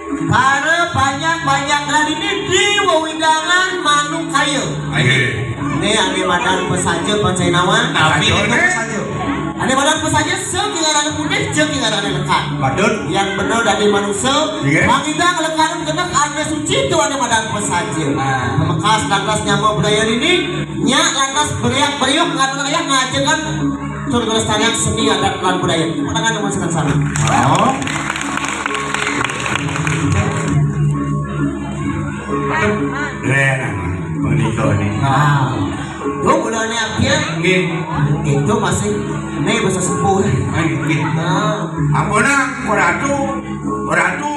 Karena banyak kali ini di wewidangan manuk kayu. Ini ane badan pesaja pancainawan. Tapi Ane badan pesaja sekingaran putih sekingaran lekat. Badut Yang benar dari manusia. Iya. Mangidang lekaran kena ane suci itu ane badan pesaja. Memekas lantas nyama budaya ini. Nya lantas beriak-beriuk karena yang ngajakan tur kelestarian seni adat dan budaya. Pandangan nomor sana. Oh Keren menikah nih. Nah, lu bulannya akhir Nggih. itu masih ini bahasa sepuh. Nggih. Nah, Ampuna, Ratu